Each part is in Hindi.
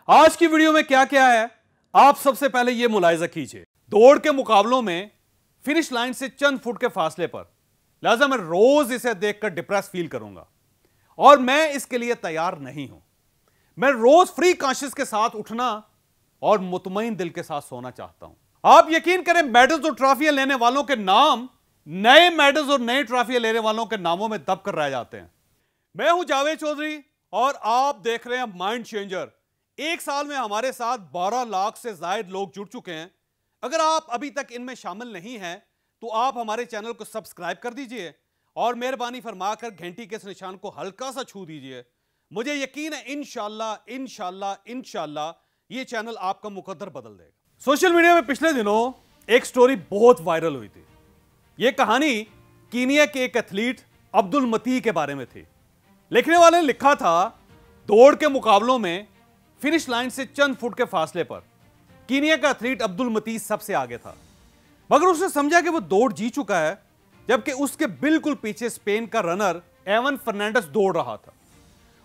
आज की वीडियो में क्या क्या है आप सबसे पहले यह मुलाहिजा कीजिए। दौड़ के मुकाबलों में फिनिश लाइन से चंद फुट के फासले पर, लिहाजा मैं रोज इसे देखकर डिप्रेस फील करूंगा और मैं इसके लिए तैयार नहीं हूं। मैं रोज फ्री कॉन्शियस के साथ उठना और मुतमईन दिल के साथ सोना चाहता हूं। आप यकीन करें, मेडल्स और ट्रॉफियां लेने वालों के नाम नए मेडल्स और नई ट्रॉफियां लेने वालों के नामों में दब कर रह जाते हैं। मैं हूं जावेद चौधरी और आप देख रहे हैं माइंड चेंजर। एक साल में हमारे साथ 12 लाख से ज्यादा लोग जुड़ चुके हैं। अगर आप अभी तक इनमें शामिल नहीं हैं तो आप हमारे चैनल को सब्सक्राइब कर दीजिए और मेहरबानी फरमाकर घंटी के इस निशान को हल्का सा छू दीजिए। मुझे यकीन है इंशाल्लाह इंशाल्लाह इंशाल्लाह ये चैनल आपका मुकद्दर बदल देगा। सोशल मीडिया में पिछले दिनों एक स्टोरी बहुत वायरल हुई थी। यह कहानी कीनिया के एक एथलीट अब्दुल मतीह के बारे में थी। लिखने वाले ने लिखा था, दौड़ के मुकाबलों में फिनिश लाइन से चंद फुट के फासले पर कीनिया का एथलीट अब्दुल मतीह सबसे आगे था, मगर उसने समझा कि वो दौड़ जीत चुका है, जबकि उसके बिल्कुल पीछे स्पेन का रनर एवन फर्नांडिस दौड़ रहा था।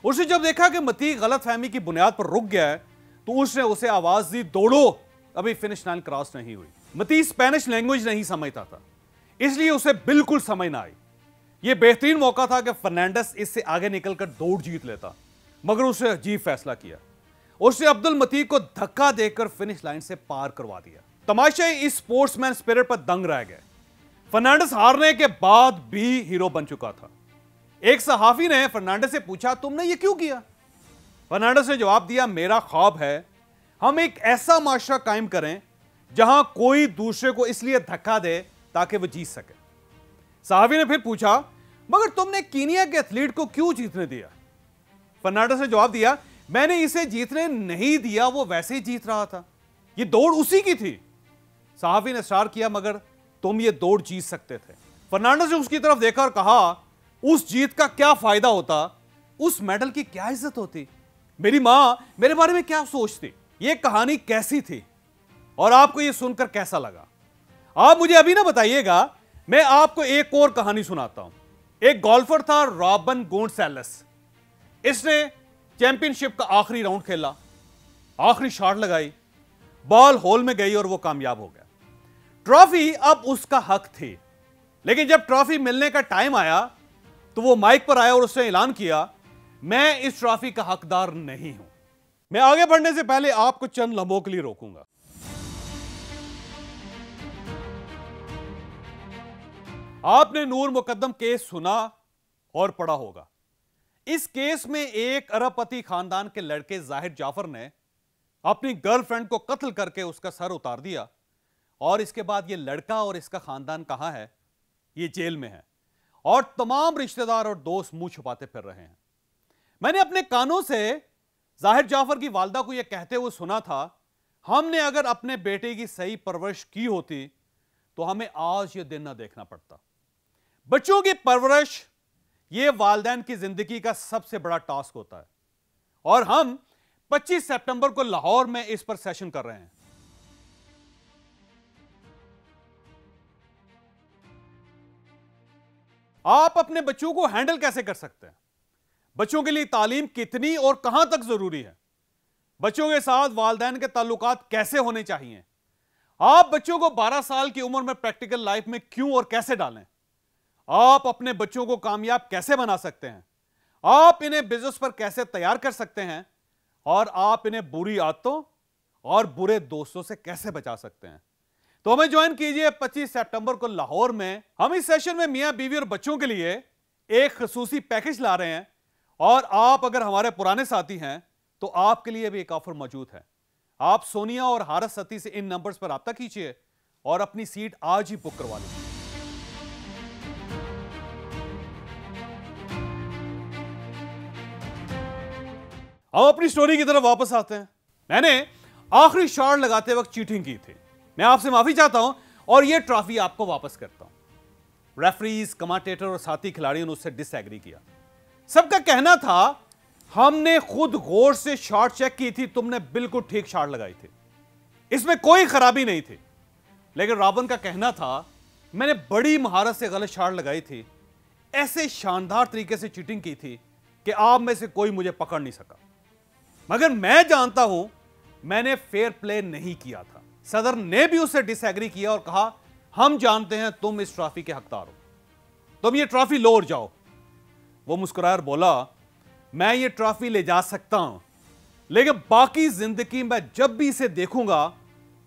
उसने जब देखा कि मतीह गलतफहमी की बुनियाद पर रुक गया है तो उसने उसे आवाज दी, दौड़ो, अभी फिनिश लाइन क्रॉस नहीं हुई। मतीह स्पेनिश लैंग्वेज नहीं समझता था, इसलिए उसे बिल्कुल समझ ना आई। यह बेहतरीन मौका था कि फर्नांडिस इससे आगे निकलकर दौड़ जीत लेता, मगर उसने अजीब फैसला किया। उसने अब्दुल मतीह को धक्का देकर फिनिश लाइन से पार करवा दिया। तमाशे इस स्पोर्ट्समैन स्पिरिट पर दंग रह गए। फर्नांडिस हारने के बाद भी हीरो बन चुका था। एक सहाफी ने फर्नांडिस से पूछा, तुमने ये क्यों किया? फर्नांडिस ने जवाब दिया, मेरा ख्वाब है हम एक ऐसा माशरा कायम करें जहां कोई दूसरे को इसलिए धक्का दे ताकि वह जीत सके। सहाफी ने फिर पूछा, मगर तुमने कीनिया के एथलीट को क्यों जीतने दिया? फर्नांडिस ने जवाब दिया, मैंने इसे जीतने नहीं दिया, वो वैसे ही जीत रहा था, ये दौड़ उसी की थी। सहाफी ने इशारा किया, मगर तुम ये दौड़ जीत सकते थे। फर्नांडिस ने उसकी तरफ देखा और कहा, उस जीत का क्या फायदा होता, उस मेडल की क्या इज्जत होती, मेरी मां मेरे बारे में क्या सोचती। ये कहानी कैसी थी और आपको ये सुनकर कैसा लगा? आप मुझे अभी ना बताइएगा, मैं आपको एक और कहानी सुनाता हूं। एक गोल्फर था रॉबन गोंसाल्विस। इसने चैंपियनशिप का आखिरी राउंड खेला, आखिरी शॉट लगाई, बॉल होल में गई और वो कामयाब हो गया। ट्रॉफी अब उसका हक थी, लेकिन जब ट्रॉफी मिलने का टाइम आया तो वो माइक पर आया और उसने ऐलान किया, मैं इस ट्रॉफी का हकदार नहीं हूं। मैं आगे बढ़ने से पहले आपको चंद लम्हों के लिए रोकूंगा। आपने नूर मुकद्दम केस सुना और पढ़ा होगा। इस केस में एक अरबपति खानदान के लड़के जाहिर जाफर ने अपनी गर्लफ्रेंड को कत्ल करके उसका सर उतार दिया और इसके बाद यह लड़का और इसका खानदान कहां है? ये जेल में है और तमाम रिश्तेदार और दोस्त मुंह छुपाते फिर रहे हैं। मैंने अपने कानों से जाहिर जाफर की वालदा को यह कहते हुए सुना था, हमने अगर अपने बेटे की सही परवरिश की होती तो हमें आज यह दिन ना देखना पड़ता। बच्चों की परवरिश यह वालिदैन की जिंदगी का सबसे बड़ा टास्क होता है और हम 25 सितंबर को लाहौर में इस पर सेशन कर रहे हैं। आप अपने बच्चों को हैंडल कैसे कर सकते हैं? बच्चों के लिए तालीम कितनी और कहां तक जरूरी है? बच्चों के साथ वालिदैन के ताल्लुकात कैसे होने चाहिए? आप बच्चों को 12 साल की उम्र में प्रैक्टिकल लाइफ में क्यों और कैसे डालें? आप अपने बच्चों को कामयाब कैसे बना सकते हैं? आप इन्हें बिजनेस पर कैसे तैयार कर सकते हैं? और आप इन्हें बुरी आदतों और बुरे दोस्तों से कैसे बचा सकते हैं? तो हमें ज्वाइन कीजिए 25 सितंबर को लाहौर में। हम इस सेशन में मियां बीवी और बच्चों के लिए एक खसूसी पैकेज ला रहे हैं और आप अगर हमारे पुराने साथी हैं तो आपके लिए भी एक ऑफर मौजूद है। आप सोनिया और हारस सती से इन नंबर्स पर राब्ता कीजिए और अपनी सीट आज ही बुक करवा लीजिए। अब अपनी स्टोरी की तरफ वापस आते हैं। मैंने आखिरी शॉट लगाते वक्त चीटिंग की थी। मैं आपसे माफी चाहता हूं और यह ट्रॉफी आपको वापस करता हूं। रेफरीज, कमेंटेटर और साथी खिलाड़ियों ने उससे डिसएग्री किया। सबका कहना था, हमने खुद गौर से शॉट चेक की थी, तुमने बिल्कुल ठीक शॉट लगाई थी, इसमें कोई खराबी नहीं थी। लेकिन रॉबन का कहना था, मैंने बड़ी महारत से गलत शॉट लगाई थी, ऐसे शानदार तरीके से चीटिंग की थी कि आप में से कोई मुझे पकड़ नहीं सका। मगर मैं जानता हूं मैंने फेयर प्ले नहीं किया था। सदर ने भी उससे डिसएग्री किया और कहा हम जानते हैं तुम इस ट्रॉफी के हकदार हो, तुम ये ट्रॉफी लो और जाओ। वो मुस्कुराया और बोला मैं ये ट्रॉफी ले जा सकता हूं, लेकिन बाकी जिंदगी में जब भी इसे देखूंगा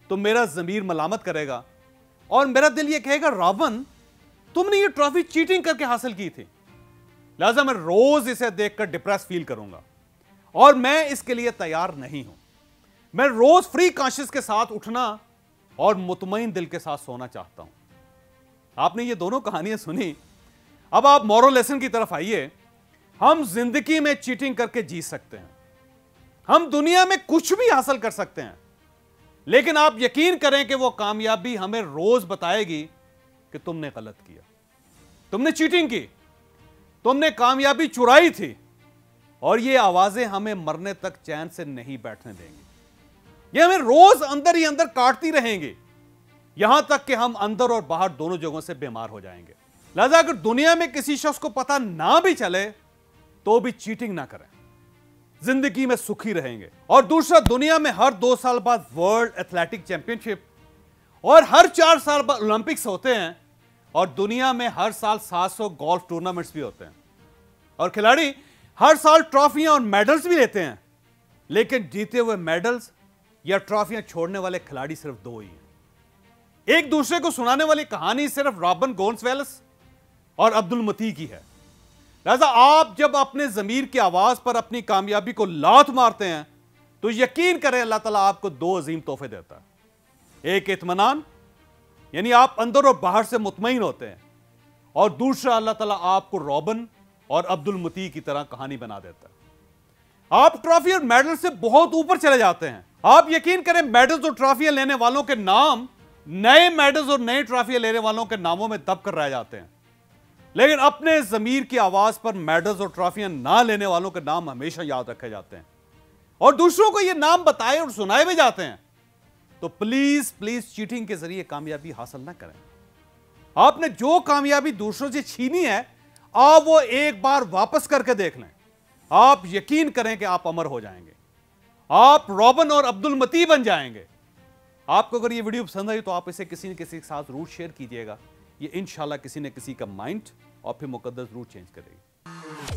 तो मेरा जमीर मलामत करेगा और मेरा दिल ये कहेगा रॉबिन तुमने ये ट्रॉफी चीटिंग करके हासिल की थी, लिहाजा मैं रोज इसे देखकर डिप्रेस फील करूंगा और मैं इसके लिए तैयार नहीं हूं। मैं रोज फ्री कॉन्शियस के साथ उठना और मुतमईन दिल के साथ सोना चाहता हूं। आपने ये दोनों कहानियां सुनी, अब आप मॉरल लेसन की तरफ आइए। हम जिंदगी में चीटिंग करके जी सकते हैं, हम दुनिया में कुछ भी हासिल कर सकते हैं, लेकिन आप यकीन करें कि वो कामयाबी हमें रोज बताएगी कि तुमने गलत किया, तुमने चीटिंग की, तुमने कामयाबी चुराई थी, और ये आवाजें हमें मरने तक चैन से नहीं बैठने देंगी। ये हमें रोज अंदर ही अंदर काटती रहेंगी, यहां तक कि हम अंदर और बाहर दोनों जगहों से बीमार हो जाएंगे। लिहाजा अगर दुनिया में किसी शख्स को पता ना भी चले तो भी चीटिंग ना करें, जिंदगी में सुखी रहेंगे। और दूसरा, दुनिया में हर 2 साल बाद वर्ल्ड एथलेटिक चैंपियनशिप और हर 4 साल बाद ओलंपिक्स होते हैं, और दुनिया में हर साल 700 गोल्फ टूर्नामेंट्स भी होते हैं, और खिलाड़ी हर साल ट्रॉफियां और मेडल्स भी लेते हैं, लेकिन जीते हुए मेडल्स या ट्रॉफियां छोड़ने वाले खिलाड़ी सिर्फ 2 ही हैं। एक दूसरे को सुनाने वाली कहानी सिर्फ रॉबिन गोंसवेल्स और अब्दुल मती की है। लिहाजा आप जब अपने जमीर की आवाज पर अपनी कामयाबी को लात मारते हैं तो यकीन करें अल्लाह ताला आपको 2 अजीम तोहफे देता है। एक इत्मीनान, यानी आप अंदर और बाहर से मुतमईन होते हैं, और दूसरा अल्लाह ताला आपको रॉबिन और अब्दुल मती की तरह कहानी बना देता है। आप ट्रॉफी और मेडल से बहुत ऊपर चले जाते हैं। आप यकीन करें मेडल्स और ट्रॉफियां लेने वालों के नाम नए मेडल्स और नई ट्रॉफियां लेने वालों के नामों में दब कर रह जाते हैं, लेकिन अपने जमीर की आवाज पर मेडल्स और ट्रॉफियां ना लेने वालों के नाम हमेशा याद रखे जाते हैं, और दूसरों को यह नाम बताए और सुनाए भी जाते हैं। तो प्लीज प्लीज चीटिंग के जरिए कामयाबी हासिल ना करें। आपने जो कामयाबी दूसरों से छीनी है, आप वो एक बार वापस करके देख लें, आप यकीन करें कि आप अमर हो जाएंगे, आप रॉबिन और अब्दुल मती बन जाएंगे। आपको अगर ये वीडियो पसंद आई तो आप इसे किसी न किसी के साथ जरूर शेयर कीजिएगा। ये इंशाल्लाह किसी न किसी का माइंड और फिर मुकद्दर जरूर चेंज करेगी।